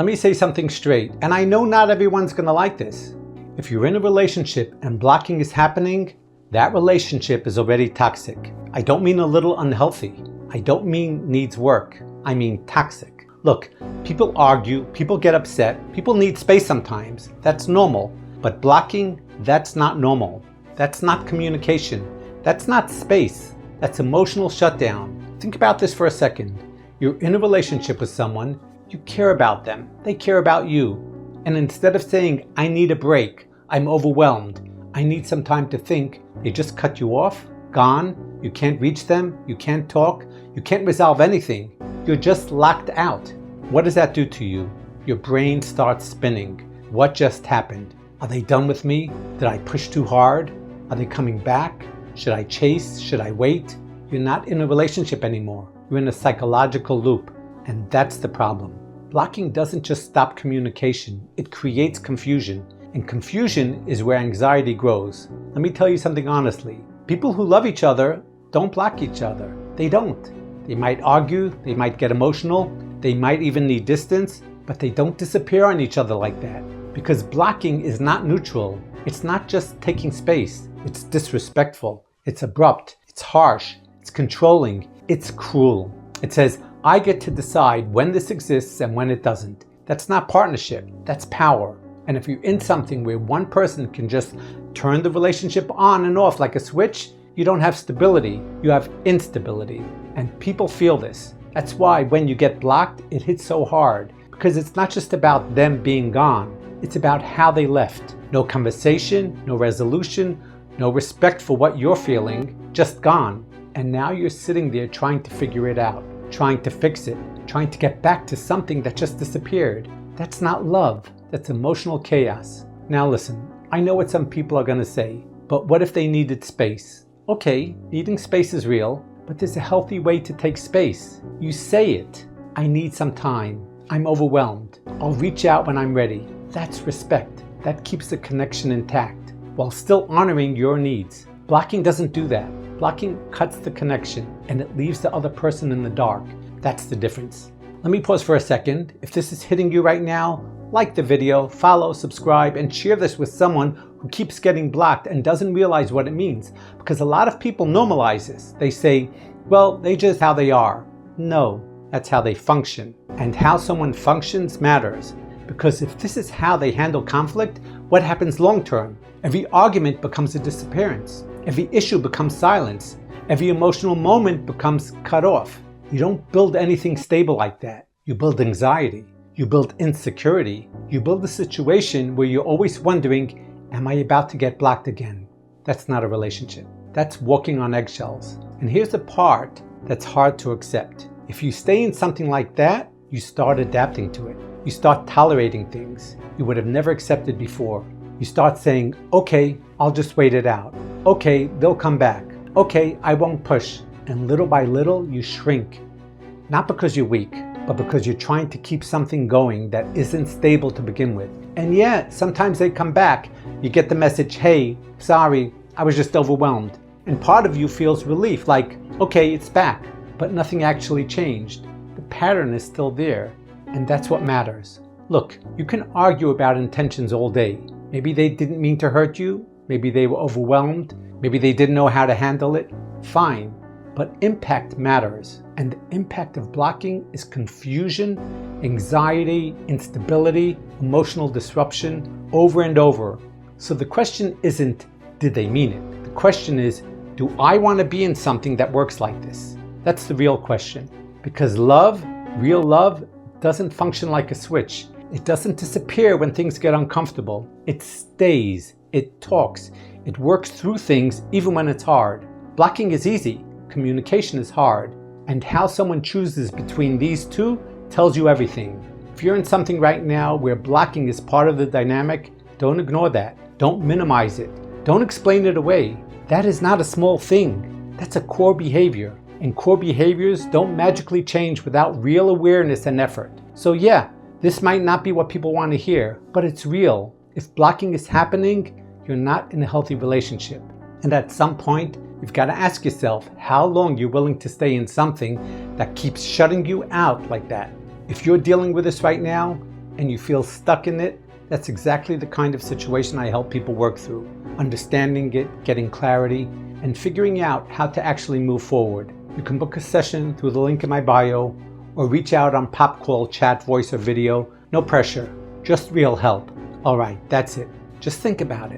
Let me say something straight, and I know not everyone's gonna like this. If you're in a relationship and blocking is happening, that relationship is already toxic. I don't mean a little unhealthy. I don't mean needs work. I mean toxic. Look, people argue, people get upset, people need space sometimes. That's normal. But blocking, that's not normal. That's not communication. That's not space. That's emotional shutdown. Think about this for a second. You're in a relationship with someone, you care about them, they care about you. And instead of saying, I need a break, I'm overwhelmed, I need some time to think, they just cut you off, gone, you can't reach them, you can't talk, you can't resolve anything. You're just locked out. What does that do to you? Your brain starts spinning. What just happened? Are they done with me? Did I push too hard? Are they coming back? Should I chase? Should I wait? You're not in a relationship anymore. You're in a psychological loop. And that's the problem. Blocking doesn't just stop communication. It creates confusion. And confusion is where anxiety grows. Let me tell you something honestly. People who love each other don't block each other. They don't. They might argue, they might get emotional, they might even need distance, but they don't disappear on each other like that. Because blocking is not neutral. It's not just taking space. It's disrespectful. It's abrupt. It's harsh. It's controlling. It's cruel. It says, I get to decide when this exists and when it doesn't. That's not partnership. That's power. And if you're in something where one person can just turn the relationship on and off like a switch, you don't have stability. You have instability. And people feel this. That's why when you get blocked, it hits so hard. Because it's not just about them being gone. It's about how they left. No conversation, no resolution, no respect for what you're feeling, just gone. And now you're sitting there trying to figure it out, trying to fix it, trying to get back to something that just disappeared. That's not love. That's emotional chaos. Now listen, I know what some people are going to say, but what if they needed space? Okay, needing space is real, but there's a healthy way to take space. You say it. I need some time. I'm overwhelmed. I'll reach out when I'm ready. That's respect. That keeps the connection intact while still honoring your needs. Blocking doesn't do that. Blocking cuts the connection and it leaves the other person in the dark. That's the difference. Let me pause for a second. If this is hitting you right now, like the video, follow, subscribe, and share this with someone who keeps getting blocked and doesn't realize what it means. Because a lot of people normalize this. They say, well, they just how they are. No, that's how they function. And how someone functions matters. Because if this is how they handle conflict, what happens long term? Every argument becomes a disappearance. Every issue becomes silence. Every emotional moment becomes cut off. You don't build anything stable like that. You build anxiety. You build insecurity. You build a situation where you're always wondering, am I about to get blocked again? That's not a relationship. That's walking on eggshells. And here's the part that's hard to accept. If you stay in something like that, you start adapting to it. You start tolerating things you would have never accepted before. You start saying, okay, I'll just wait it out. Okay, they'll come back. Okay, I won't push. And little by little, you shrink. Not because you're weak, but because you're trying to keep something going that isn't stable to begin with. And yeah, sometimes they come back. You get the message, hey, sorry, I was just overwhelmed. And part of you feels relief, like, okay, it's back. But nothing actually changed. The pattern is still there. And that's what matters. Look, you can argue about intentions all day. Maybe they didn't mean to hurt you. Maybe they were overwhelmed. Maybe they didn't know how to handle it. Fine. But impact matters. And the impact of blocking is confusion, anxiety, instability, emotional disruption, over and over. So the question isn't, did they mean it? The question is, do I want to be in something that works like this? That's the real question. Because love, real love, doesn't function like a switch. It doesn't disappear when things get uncomfortable. It stays, it talks, it works through things even when it's hard. Blocking is easy, communication is hard. And how someone chooses between these two tells you everything. If you're in something right now where blocking is part of the dynamic, don't ignore that. Don't minimize it. Don't explain it away. That is not a small thing. That's a core behavior. And core behaviors don't magically change without real awareness and effort. So yeah, this might not be what people want to hear, but it's real. If blocking is happening, you're not in a healthy relationship. And at some point, you've got to ask yourself how long you're willing to stay in something that keeps shutting you out like that. If you're dealing with this right now, and you feel stuck in it, that's exactly the kind of situation I help people work through. Understanding it, getting clarity, and figuring out how to actually move forward. You can book a session through the link in my bio, or reach out on pop call, chat, voice, or video. No pressure, just real help. All right, that's it. Just think about it.